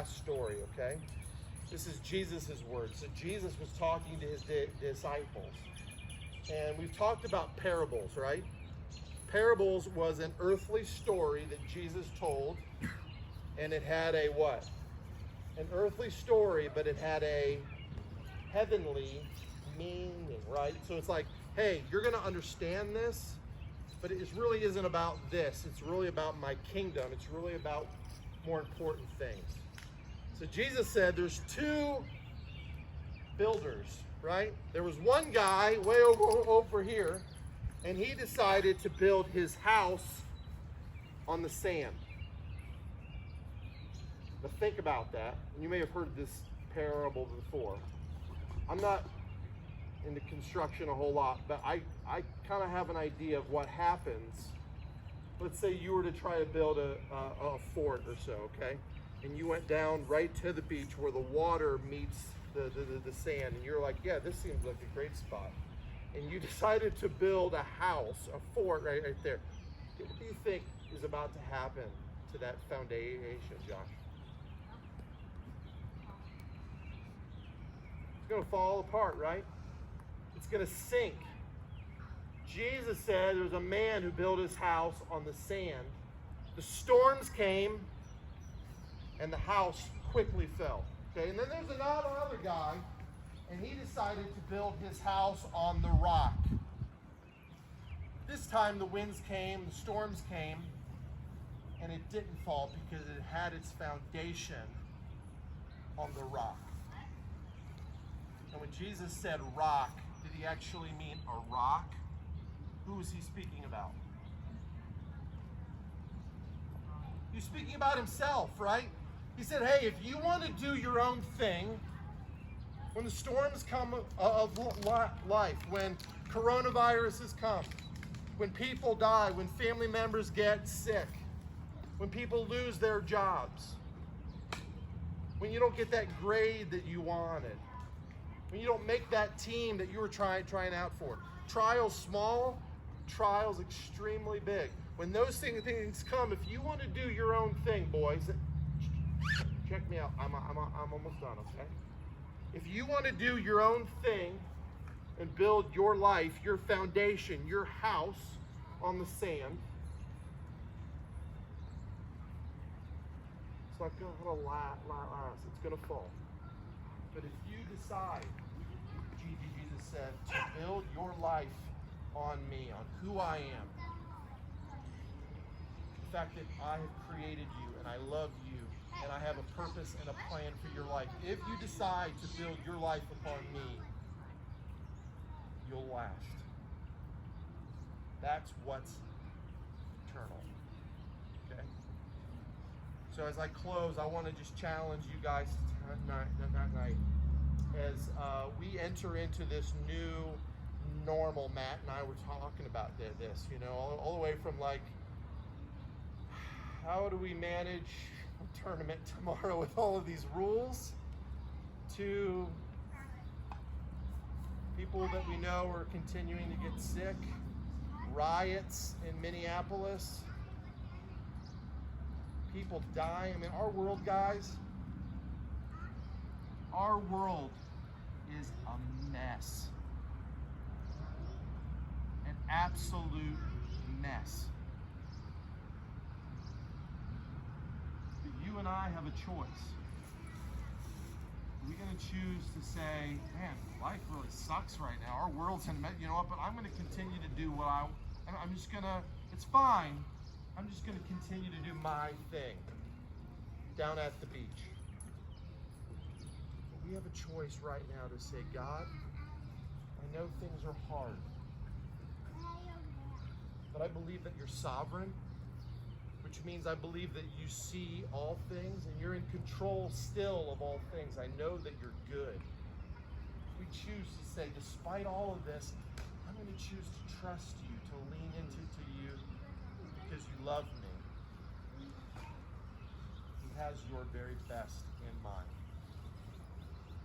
last story, okay? This is Jesus' words. So Jesus was talking to his disciples. And we've talked about parables, right? Parables was an earthly story that Jesus told. And it had a what? An earthly story, but it had a heavenly meaning, right? So it's like, hey, you're going to understand this, but it really isn't about this. It's really about my kingdom. It's really about more important things. So Jesus said there's two builders, right? There was one guy way over here, and he decided to build his house on the sand. Now think about that. You may have heard this parable before. I'm not into construction a whole lot, but I kind of have an idea of what happens. Let's say you were to try to build a fort or so, okay? And you went down right to the beach where the water meets the sand, and you're like, yeah, this seems like a great spot. And you decided to build a house, a fort right there. What do you think is about to happen to that foundation, Josh? It's going to fall apart, right? It's going to sink. Jesus said there was a man who built his house on the sand. The storms came, and the house quickly fell. Okay, and then there's another guy, and he decided to build his house on the rock. This time the winds came, the storms came, and it didn't fall because it had its foundation on the rock. And when Jesus said rock, did he actually mean a rock? Who was he speaking about? He's speaking about himself, right? He said, hey, if you want to do your own thing, when the storms come of life, when coronaviruses come, when people die, when family members get sick, when people lose their jobs, when you don't get that grade that you wanted, when you don't make that team that you were trying out for. Trials small, trials extremely big. When those things come, if you want to do your own thing, boys, check me out. I'm almost done, okay? If you want to do your own thing and build your life, your foundation, your house on the sand, it's not going to last. It's going to fall. But if you decide, Jesus said, to build your life on me, on who I am, the fact that I have created you and I love you and I have a purpose and a plan for your life. If you decide to build your life upon me, you'll last. That's what's eternal. Okay? So as I close, I want to just challenge you guys tonight as we enter into this new normal. Matt and I were talking about this, you know, all the way from like, how do we manage a tournament tomorrow with all of these rules, to people that we know are continuing to get sick, riots in Minneapolis, people dying. I mean, our world, guys, our world is a mess. An absolute mess. But you and I have a choice. Are we going to choose to say, man, life really sucks right now. Our world's in, you know what, but I'm going to continue to do what I'm just going to, it's fine. I'm just going to continue to do my thing down at the beach. But we have a choice right now to say, God, I know things are hard, but I believe that you're sovereign, which means I believe that you see all things and you're in control still of all things. I know that you're good. We choose to say, despite all of this, I'm going to choose to trust you, to lean into you because you love me. He has your very best in mind.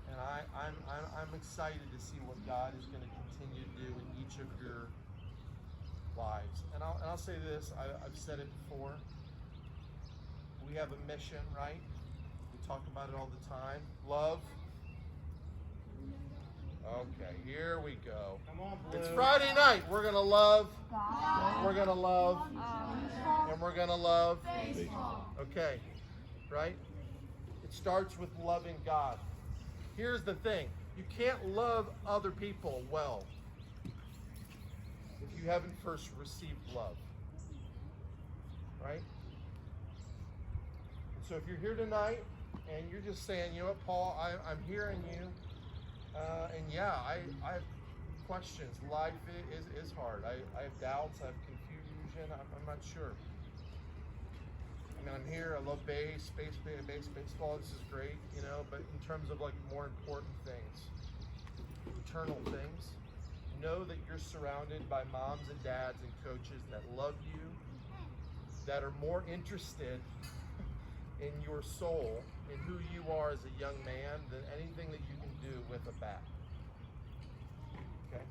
And I'm excited to see what God is going to continue to do in each of your lives. And I'll say this, I've said it before. We have a mission, right? We talk about it all the time. Love. Okay, here we go. Come on, Blue. It's Friday night. We're going to love. We're going to love. And we're going to love. Okay, right? It starts with loving God. Here's the thing. You can't love other people well if you haven't first received love. Right? And so if you're here tonight and you're just saying, you know what, Paul, I'm hearing you. And yeah, I have questions. Life is hard. I have doubts. I have confusion. I'm not sure. I mean, I'm here. I love baseball. This is great, you know. But in terms of like more important things, eternal things, know that you're surrounded by moms and dads and coaches that love you, that are more interested in your soul, in who you are as a young man, than anything that you can do with a bat. Okay?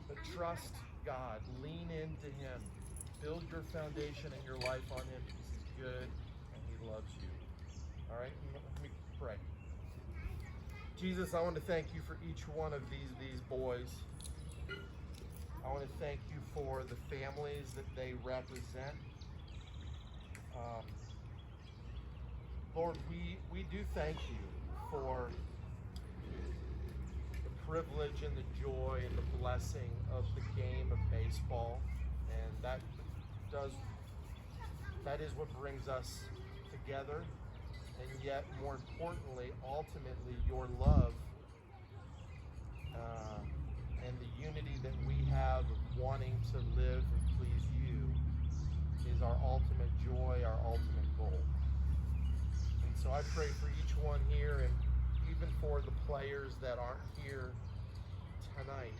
But trust God. Lean into Him. Build your foundation and your life on Him because He's good and He loves you. All right? Let me pray. Jesus, I want to thank you for each one of these boys. I want to thank you for the families that they represent. Lord, we do thank you for the privilege and the joy and the blessing of the game of baseball. And that is what brings us together. And yet, more importantly, ultimately, your love and the unity that we have of wanting to live and please you is our ultimate joy, our ultimate goal. And so I pray for each one here, and even for the players that aren't here tonight.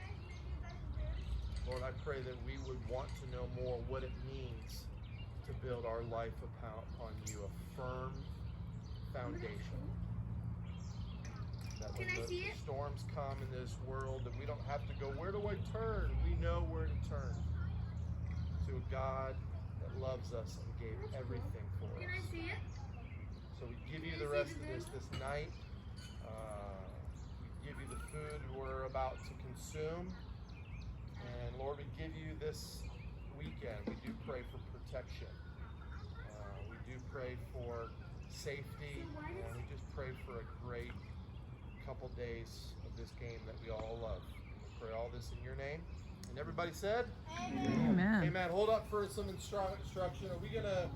Lord, I pray that we would want to know more what it means to build our life upon you, a firm foundation. That when the storms come in this world, that we don't have to go, where do I turn? We know where to turn. To a God that loves us and gave everything for us. Can I see it? So we give you the rest of this night. We give you the food we're about to consume. And Lord, we give you this weekend. We do pray for protection. We do pray for safety. And we just pray for a great couple days of this game that we all love. We pray all this in your name. And everybody said? Amen. Amen. Hold up for some instruction. Are we going to